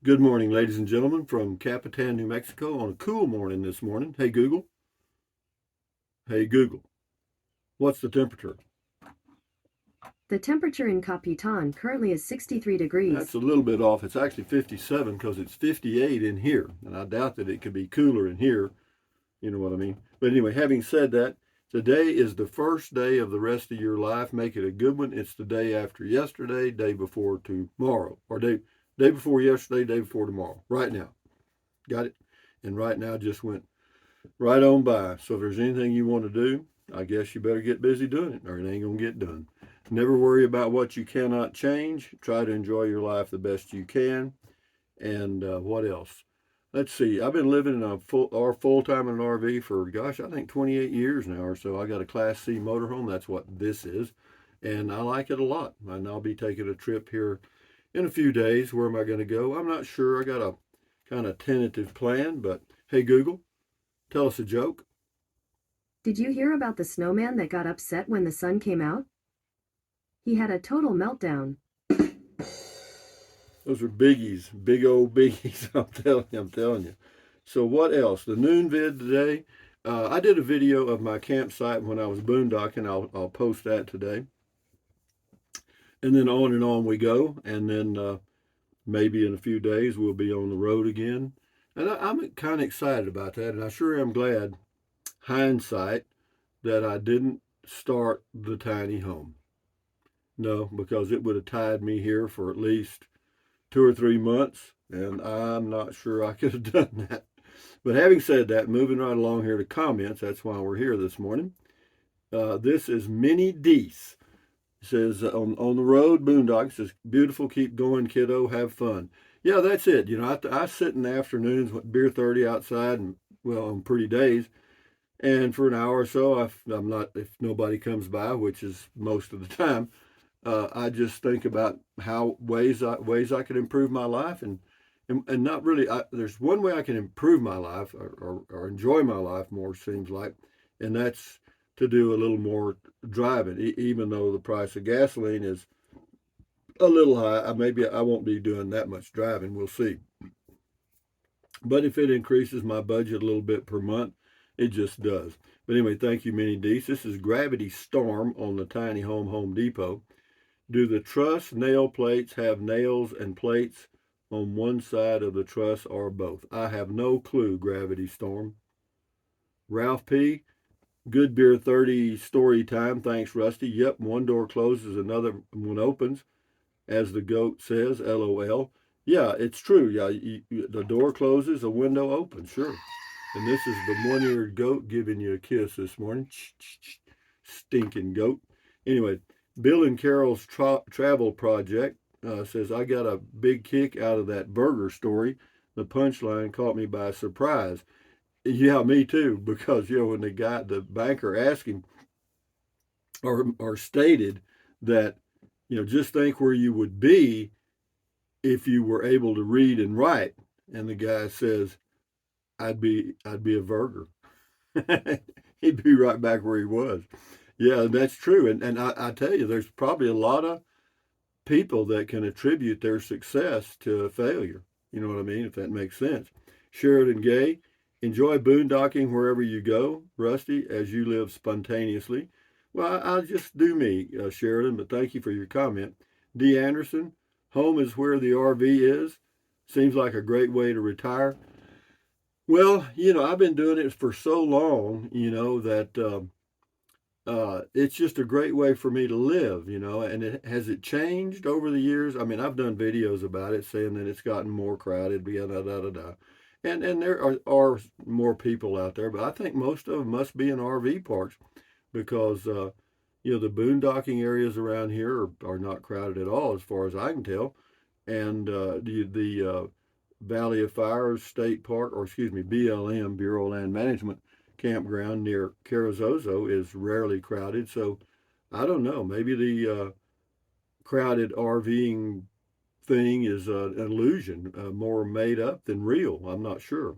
Good morning, ladies and gentlemen, from Capitan, New Mexico on a cool morning this morning. Hey, Google. Hey, Google. What's the temperature? The temperature in Capitan currently is 63 That's degrees. a little bit off. It's actually 57 because it's 58 in here. And I doubt that it could be cooler in here. You know what I mean? But anyway, having said that, today is the first day of the rest of your life. Make it a good one. It's the day after yesterday, day before tomorrow, or day before yesterday, day before tomorrow. Right now. Got it? And right now just went right on by. So if there's anything you want to do, I guess you better get busy doing it or it ain't going to get done. Never worry about what you cannot change. Try to enjoy your life the best you can. And what else? Let's see. I've been living in a full time in an RV for, gosh, I think 28 years now or so. I got a Class C motorhome. That's what this is. And I like it a lot. And I'll be taking a trip here in a few days. Where am I going to go? I'm not sure. I got a kind of tentative plan. But hey, Google, tell us a joke. Did you hear about the snowman that got upset when the sun came out? He had a total meltdown. Those are biggies, big old biggies. I'm telling you. So what else? The noon vid today. I did a video of my campsite when I was boondocking. I'll post that today. And then on we go. And then maybe in a few days we'll be on the road again. And I'm kind of excited about that. And I sure am glad, hindsight, that I didn't start the tiny home. No, because it would have tied me here for at least 2 or 3 months, and I'm not sure I could have done that. But having said that, moving right along here to comments, that's why we're here this morning. This is Minnie Deese. It says, on the road, boondocks, says, beautiful, keep going, kiddo, have fun. Yeah, that's it. You know, I sit in the afternoons with beer 30 outside, and well, on pretty days, and for an hour or so, I'm not, if nobody comes by, which is most of the time, I just think about how ways I could improve my life and not really. There's one way I can improve my life or enjoy my life more, seems like, and that's to do a little more driving. Even though the price of gasoline is a little high, maybe I won't be doing that much driving. We'll see. But if it increases my budget a little bit per month, it just does. But anyway, thank you, Minnie Deese. This is Gravity Storm on the Tiny Home Depot. Do the truss nail plates have nails and plates on one side of the truss or both? I have no clue, Gravity Storm. Ralph P., good beer 30 story time. Thanks, Rusty. Yep, one door closes, another one opens, as the goat says, LOL. Yeah, it's true. Yeah, the door closes, a window opens, sure. And this is the one-eared goat giving you a kiss this morning. Stinking goat. Anyway, Bill and Carol's travel project says, I got a big kick out of that burger story. The punchline caught me by surprise. Yeah, me too, because, when the banker asked him or stated that, just think where you would be if you were able to read and write. And the guy says, I'd be a burger. He'd be right back where he was. Yeah, that's true. And I tell you, there's probably a lot of people that can attribute their success to failure. You know what I mean? If that makes sense. Sheridan Gay, enjoy boondocking wherever you go. Rusty, as you live spontaneously. Well, I'll just do me, Sheridan, but thank you for your comment. D. Anderson, home is where the RV is. Seems like a great way to retire. Well, I've been doing it for so long, that it's just a great way for me to live, and has it changed over the years? I mean, I've done videos about it saying that it's gotten more crowded, da da da da da. And there are more people out there, but I think most of them must be in RV parks because, the boondocking areas around here are not crowded at all, as far as I can tell. And the Valley of Fires State Park, or excuse me, BLM, Bureau of Land Management campground near Carrizozo is rarely crowded. So I don't know. Maybe the crowded RVing thing is an illusion, more made up than real. I'm not sure.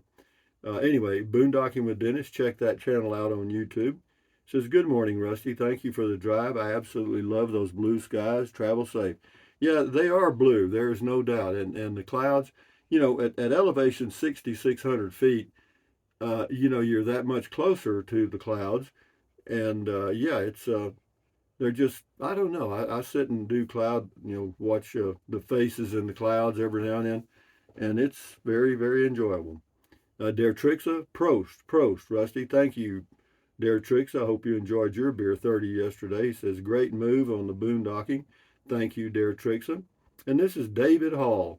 Anyway, Boondocking with Dennis, check that channel out on YouTube. Says, good morning, Rusty. Thank you for the drive. I absolutely love those blue skies. Travel safe. Yeah, they are blue. There is no doubt. And the clouds, at elevation 6,600 feet, you're that much closer to the clouds. And yeah, they're just, I don't know. I sit and do cloud, watch the faces in the clouds every now and then, and it's very, very enjoyable. Der Trixa, Prost, Rusty. Thank you, Der Trixa. I hope you enjoyed your beer 30 yesterday. He says, great move on the boondocking. Thank you, Der Trixa. And this is David Hall.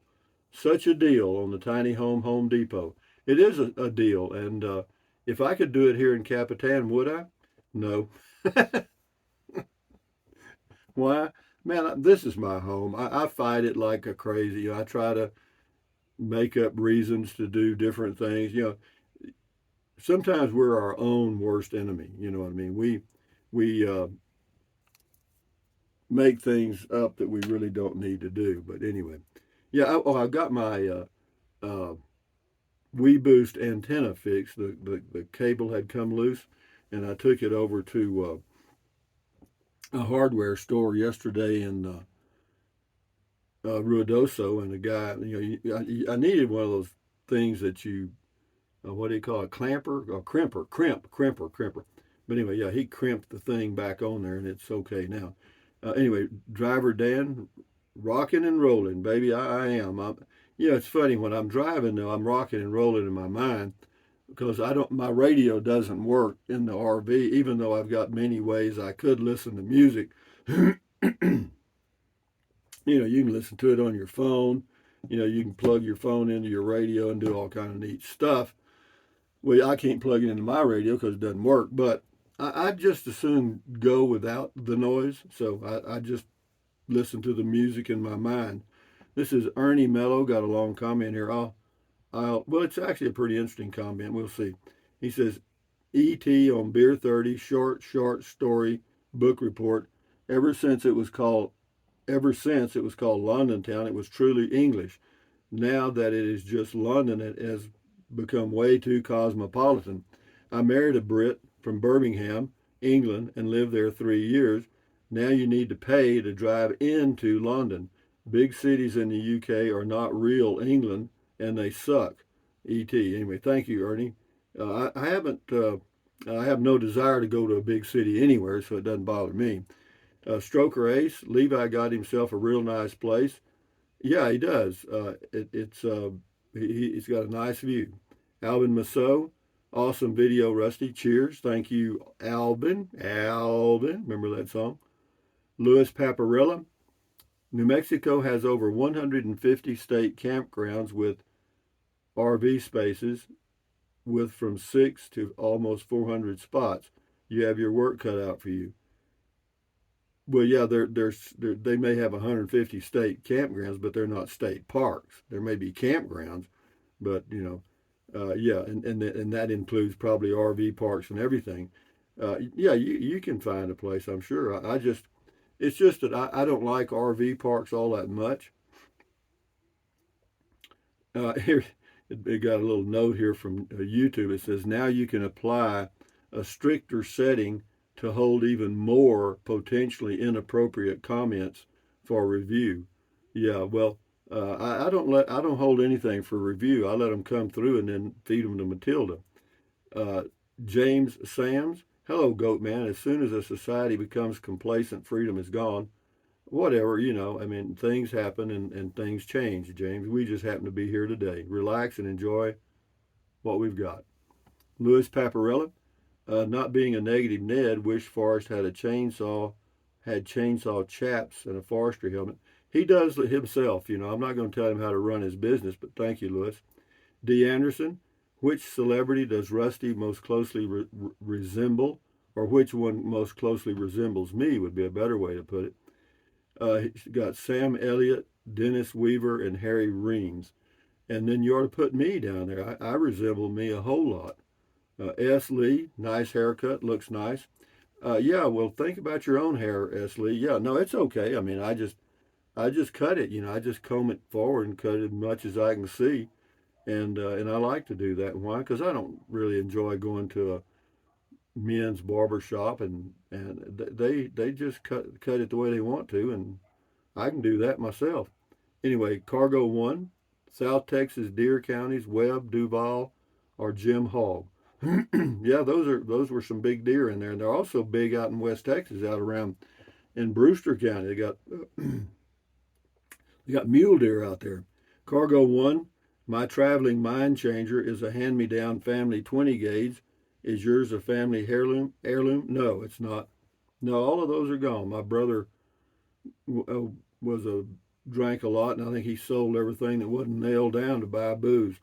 Such a deal on the tiny Home Depot. It is a deal, and if I could do it here in Capitan, would I? No. Why? Man, this is my home. I fight it like a crazy. I try to make up reasons to do different things. Sometimes we're our own worst enemy. You know what I mean? We make things up that we really don't need to do. But anyway, yeah. I got my uh, WeBoost antenna fixed. The cable had come loose, and I took it over to a hardware store yesterday in Ruidoso, and the guy, I needed one of those things that you, what do you call it, clamper or crimper. But anyway, yeah, he crimped the thing back on there, and it's okay now. Anyway, driver Dan, rocking and rolling, baby, I am. It's funny when I'm driving though, I'm rocking and rolling in my mind because my radio doesn't work in the RV, even though I've got many ways I could listen to music. You can listen to it on your phone. You can plug your phone into your radio and do all kind of neat stuff. Well, I can't plug it into my radio because it doesn't work, but I'd just as soon go without the noise. So I just listen to the music in my mind. This is Ernie Mello, got a long comment here. Well, it's actually a pretty interesting comment. We'll see. He says, E.T. on Beer 30, short story book report. Ever since it was called London Town, it was truly English. Now that it is just London, it has become way too cosmopolitan. I married a Brit from Birmingham, England, and lived there 3 years. Now you need to pay to drive into London. Big cities in the UK are not real England, and they suck. E.T. Anyway, thank you, Ernie. I haven't. I have no desire to go to a big city anywhere, so it doesn't bother me. Stroker Ace, Levi got himself a real nice place. Yeah, he does. He's got a nice view. Alvin Massot, awesome video, Rusty. Cheers. Thank you, Alvin. Alvin, remember that song? Louis Paparella, New Mexico has over 150 state campgrounds with RV spaces with from 6 to almost 400 spots. You have your work cut out for you. Well, yeah, they may have 150 state campgrounds, but they're not state parks. There may be campgrounds, but yeah, and that includes probably RV parks and everything. Yeah, you can find a place, I'm sure. It's just that I don't like RV parks all that much. Here, it got a little note here from YouTube. It says now you can apply a stricter setting to hold even more potentially inappropriate comments for review. Yeah, well, I don't hold anything for review. I let them come through and then feed them to Matilda. Uh, James Sams, hello, Goat Man. As soon as a society becomes complacent, freedom is gone. Whatever, I mean, things happen and things change, James. We just happen to be here today. Relax and enjoy what we've got. Louis Paparella, not being a negative Ned, wished Forrest had chainsaw chaps and a forestry helmet. He does it himself, I'm not going to tell him how to run his business, but thank you, Louis. D. Anderson, which celebrity does Rusty most closely resemble, or which one most closely resembles me would be a better way to put it. He's got Sam Elliott, Dennis Weaver, and Harry Reams. And then you ought to put me down there. I resemble me a whole lot. S. Lee, nice haircut, looks nice. Yeah, well, think about your own hair, S. Lee. Yeah, no, it's okay. I mean, I just cut it. I just comb it forward and cut it as much as I can see, and I like to do that. Why? Because I don't really enjoy going to a men's barber shop and they just cut it the way they want to, and I can do that myself. Anyway, Cargo One, South Texas deer counties, Webb, Duval, or Jim Hogg. Yeah, those were some big deer in there, and they're also big out in West Texas, out around in Brewster County. They got mule deer out there. Cargo one, my traveling mind changer is a hand-me-down family 20 gauge. Is yours a family heirloom? Heirloom? No, it's not. No, all of those are gone. My brother was a drank a lot, and I think he sold everything that wasn't nailed down to buy booze.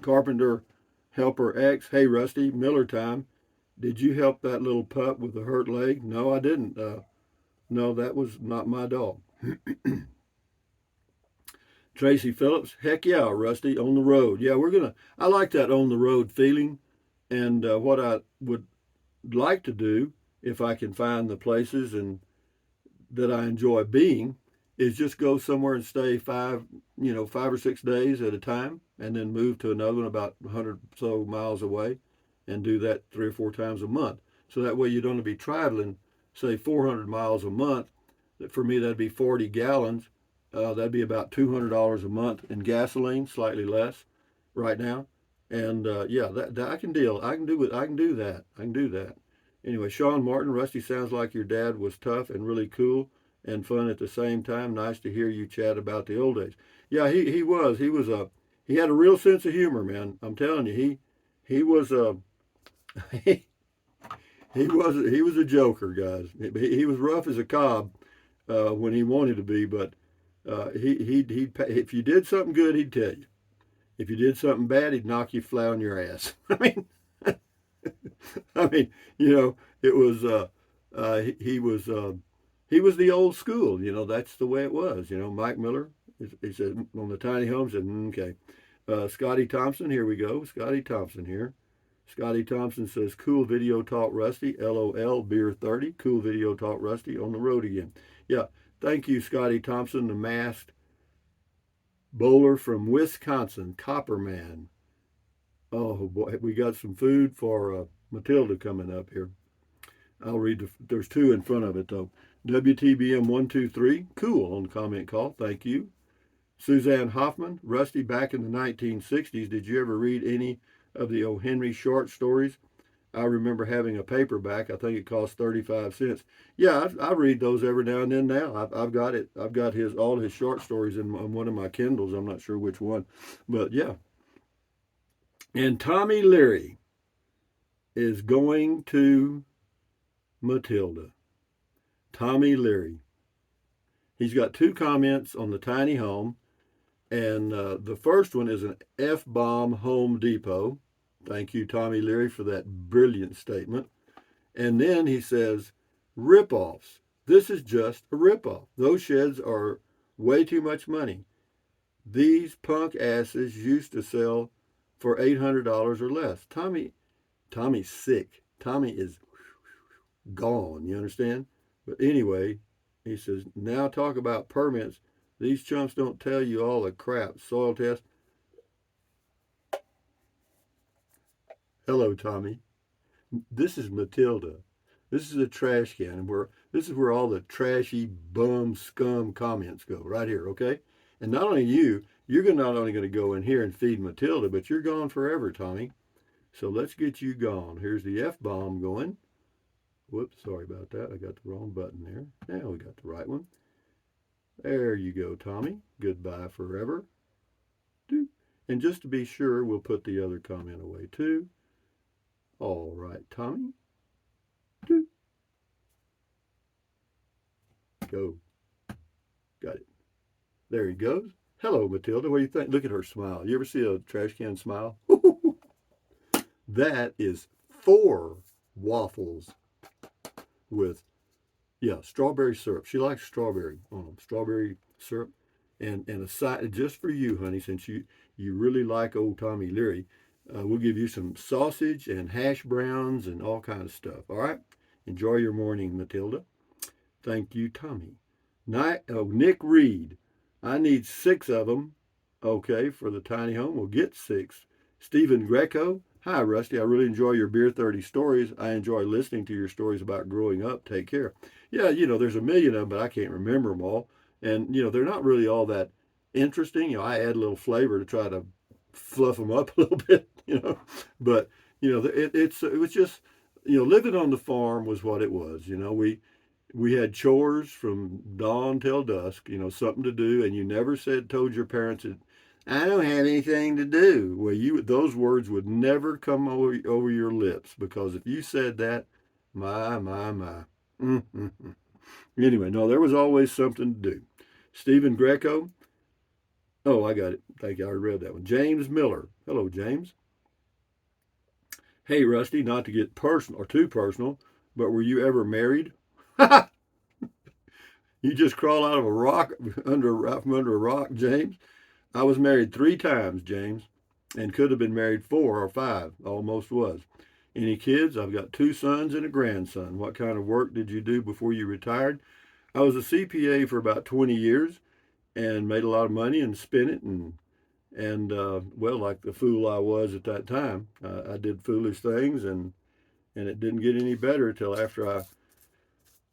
Carpenter helper X. Hey Rusty, Miller time. Did you help that little pup with the hurt leg? No, I didn't. No, that was not my dog. Tracy Phillips. Heck yeah, Rusty, on the road. Yeah, I like that on the road feeling, and what I would like to do if I can find the places and that I enjoy being is just go somewhere and stay 5 or 6 days at a time, and then move to another one about 100 so miles away, and do that 3 or 4 times a month. So that way you don't be traveling, say 400 miles a month. For me, that'd be 40 gallons. That'd be about $200 a month in gasoline, slightly less right now. And yeah, that I can deal. I can do it. I can do that. I can do that. Anyway, Sean Martin, Rusty, sounds like your dad was tough and really cool and fun at the same time. Nice to hear you chat about the old days. Yeah, he was. He had a real sense of humor, man. I'm telling you, he was a he, he was a joker, guys. He was rough as a cob when he wanted to be, but he if you did something good, he'd tell you. If you did something bad, he'd knock you flat on your ass. I mean, it was he was the old school. That's the way it was. Mike Miller, he said on the tiny home, said, okay. Scotty Thompson, here we go. Scotty Thompson here. Scotty Thompson says, cool video talk, Rusty. LOL, beer 30. Cool video talk, Rusty. On the road again. Yeah, thank you, Scotty Thompson, the masked bowler from Wisconsin, Copperman. Oh boy, we got some food for Matilda coming up here. I'll read. There's two in front of it though. WTBM 123, cool on the comment call. Thank you. Suzanne Hoffman, Rusty, back in the 1960s, did you ever read any of the O. Henry short stories? I remember having a paperback. I think it cost 35 cents. Yeah, I read those every now and then now. I've got it. I've got all his short stories on one of my Kindles. I'm not sure which one. But yeah. And Tommy Leary is going to Matilda. Tommy Leary. He's got two comments on the tiny home. And the first one is an F-bomb Home Depot. Thank you, Tommy Leary, for that brilliant statement. And then he says, rip-offs. This is just a rip-off. Those sheds are way too much money. These punk asses used to sell for $800 or less. Tommy's sick. Tommy is gone, you understand? But anyway, he says, now talk about permits. These chumps don't tell you all the crap. Soil test. Hello, Tommy. This is Matilda. This is a trash can, and this is where all the trashy bum scum comments go, right here, okay? And not only you're not only going to go in here and feed Matilda, but you're gone forever, Tommy. So let's get you gone. Here's the F-bomb going. Whoops, sorry about that. I got the wrong button there. Now we got the right one. There you go, Tommy. Goodbye forever. And just to be sure, we'll put the other comment away too. All right, Tommy. Go. Got it. There he goes. Hello, Matilda. What do you think? Look at her smile. You ever see a trash can smile? That is 4 waffles with, strawberry syrup. She likes strawberry on them. Strawberry syrup. And a side, just for you, honey, since you really like old Tommy Leary, we'll give you some sausage and hash browns and all kinds of stuff. All right? Enjoy your morning, Matilda. Thank you, Tommy. Nick Reed. I need 6 of them. Okay, for the tiny home. We'll get 6. Stephen Greco. Hi, Rusty. I really enjoy your Beer 30 stories. I enjoy listening to your stories about growing up. Take care. Yeah, there's a million of them, but I can't remember them all. And, they're not really all that interesting. I add a little flavor to try to fluff them up a little bit. But it was just living on the farm was what it was. We had chores from dawn till dusk. Something to do, and you never told your parents that I don't have anything to do. Well, those words would never come over your lips, because if you said that, my. Mm-hmm. Anyway, no, there was always something to do. Stephen Greco. Oh, I got it. Thank you. I already read that one. James Miller. Hello, James. Hey, Rusty, not to get personal or too personal, but were you ever married? You just crawl out of a rock from under a rock, James. I was married 3 times, James, and could have been married 4 or 5. Almost was. Any kids? I've got 2 sons and a grandson. What kind of work did you do before you retired? I was a CPA for about 20 years and made a lot of money and spent it, and well, like the fool I was at that time, I did foolish things, and it didn't get any better until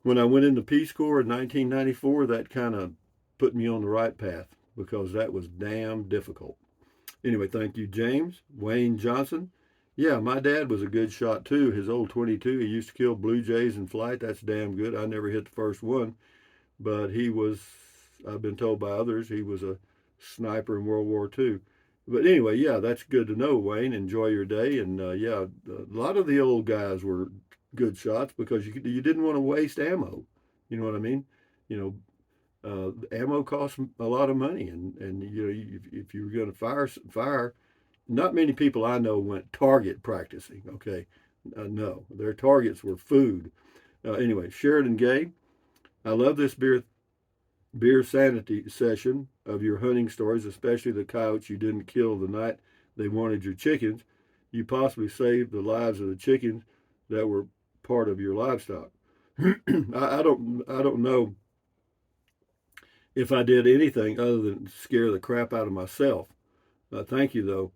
when I went into Peace Corps in 1994. That kind of put me on the right path, because that was damn difficult. Anyway, thank you, James. Wayne Johnson. Yeah, my dad was a good shot too. His old 22, he used to kill blue jays in flight. That's damn good. I never hit the first one, but I've been told by others, he was a sniper in World War II. But anyway, yeah, that's good to know, Wayne. Enjoy your day. And yeah, a lot of the old guys were good shots, because you didn't want to waste ammo. You know what I mean? You ammo costs a lot of money, and if you were going to fire. Not many people I know went target practicing. Okay, no, their targets were food. Anyway, Sheridan Gay. I love this beer sanity session of your hunting stories, especially the coyotes you didn't kill the night they wanted your chickens. You possibly saved the lives of the chickens that were part of your livestock. I don't know if I did anything other than scare the crap out of myself. Thank you, though,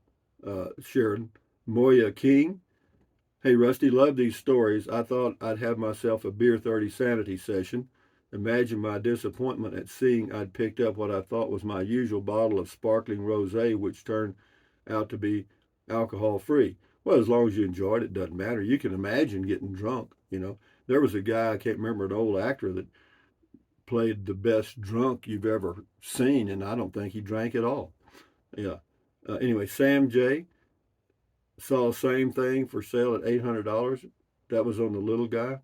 Sharon. Moya King. Hey, Rusty, love these stories. I thought I'd have myself a Beer 30 sanity session. Imagine my disappointment at seeing I'd picked up what I thought was my usual bottle of sparkling rosé, which turned out to be alcohol free. Well, as long as you enjoyed it, it doesn't matter. You can imagine getting drunk. There was a guy, I can't remember, an old actor that played the best drunk you've ever seen, and I don't think he drank at all. Yeah. Anyway, Sam J. saw the same thing for sale at $800. That was on the little guy.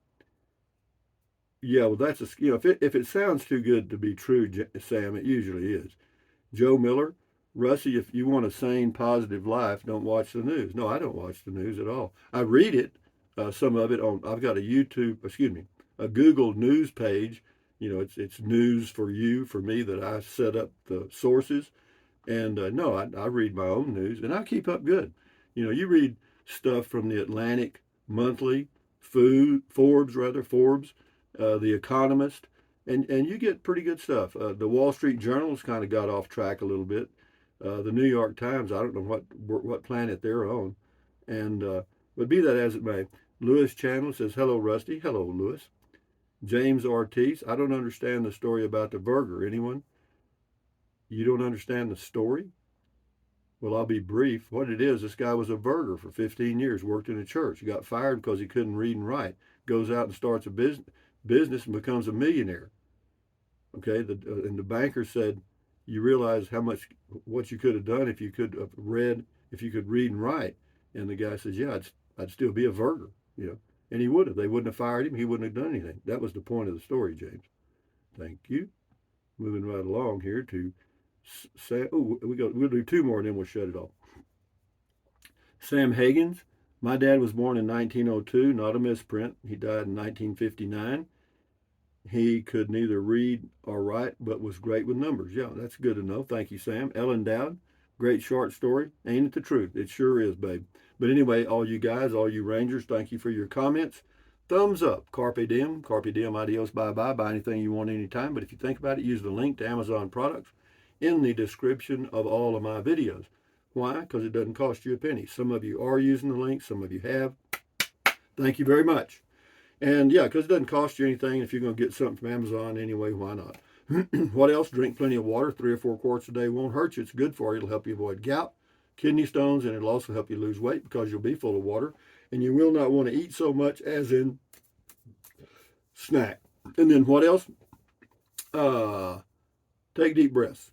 Yeah, well, that's if it sounds too good to be true, Sam, it usually is. Joe Miller, Russie, if you want a sane, positive life, don't watch the news. No, I don't watch the news at all. I read it, some of it on. I've got a Google News page. It's news for you, for me, that I set up the sources. And no, I read my own news, and I keep up good. You read stuff from the Atlantic Monthly, Forbes, the Economist, and you get pretty good stuff. The Wall Street Journal's kind of got off track a little bit. The New York Times, I don't know what planet they're on, and but be that as it may, Lewis Channel says, "Hello, Rusty." Hello, Lewis. James Ortiz, I don't understand the story about the burger. Anyone? You don't understand the story? Well, I'll be brief. What it is, this guy was a verger for 15 years, worked in a church, got fired because he couldn't read and write, goes out and starts a business and becomes a millionaire. Okay, and the banker said, "You realize what you could have done if you could have read, if you could read and write." And the guy says, "Yeah, I'd still be a verger, and he would have. They wouldn't have fired him. He wouldn't have done anything. That was the point of the story, James. Thank you. Moving right along here to Sam. Oh, we'll do 2 more and then we'll shut it off. Sam Higgins. My dad was born in 1902, not a misprint. He died in 1959. He could neither read or write, but was great with numbers. Yeah, that's good to know. Thank you, Sam. Ellen Dowd, great short story. Ain't it the truth? It sure is, babe. But anyway, all you guys, all you Rangers, thank you for your comments. Thumbs up. Carpe diem, adios, bye-bye. Buy anything you want anytime. But if you think about it, use the link to Amazon products in the description of all of my videos. Why? Because it doesn't cost you a penny. Some of you are using the link. Some of you have. Thank you very much. And yeah, because it doesn't cost you anything. If you're going to get something from Amazon anyway, why not? What else? Drink plenty of water. 3 or 4 quarts a day won't hurt you. It's good for you. It'll help you avoid gout, kidney stones, and it'll also help you lose weight because you'll be full of water. And you will not want to eat so much as in snack. And then what else? Take deep breaths.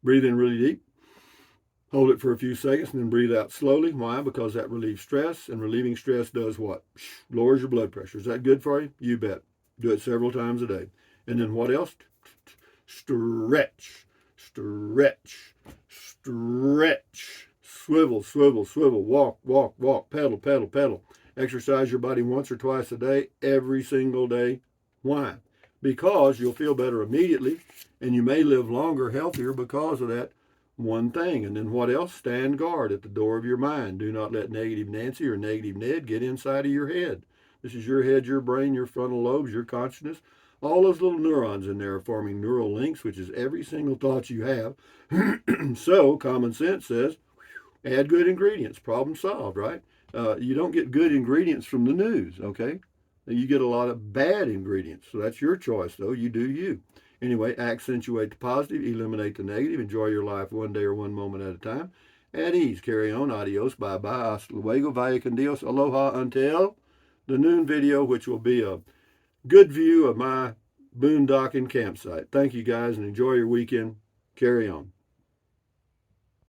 Breathe in really deep. Hold it for a few seconds and then breathe out slowly. Why? Because that relieves stress, and relieving stress does what? Lowers your blood pressure. Is that good for you? You bet. Do it several times a day. And then what else? Stretch, stretch, stretch. Swivel, swivel, swivel. Walk, walk, walk. Pedal, pedal, pedal. Exercise your body once or twice a day, every single day. Why? Because you'll feel better immediately, and you may live longer, healthier because of that one thing. And then what else? Stand guard at the door of your mind. Do not let negative Nancy or negative Ned get inside of your head. This is your head, your brain, your frontal lobes, your consciousness. All those little neurons in there are forming neural links, which is every single thought you have. So common sense says, add good ingredients, problem solved, right? You don't get good ingredients from the news, okay? You get a lot of bad ingredients. So that's your choice, though. You do you. Anyway, accentuate the positive, eliminate the negative, enjoy your life one day or one moment at a time. At ease, carry on, adios, bye-bye, hasta luego, vaya con Dios, aloha, until the noon video, which will be a good view of my boondocking campsite. Thank you guys and enjoy your weekend. Carry on.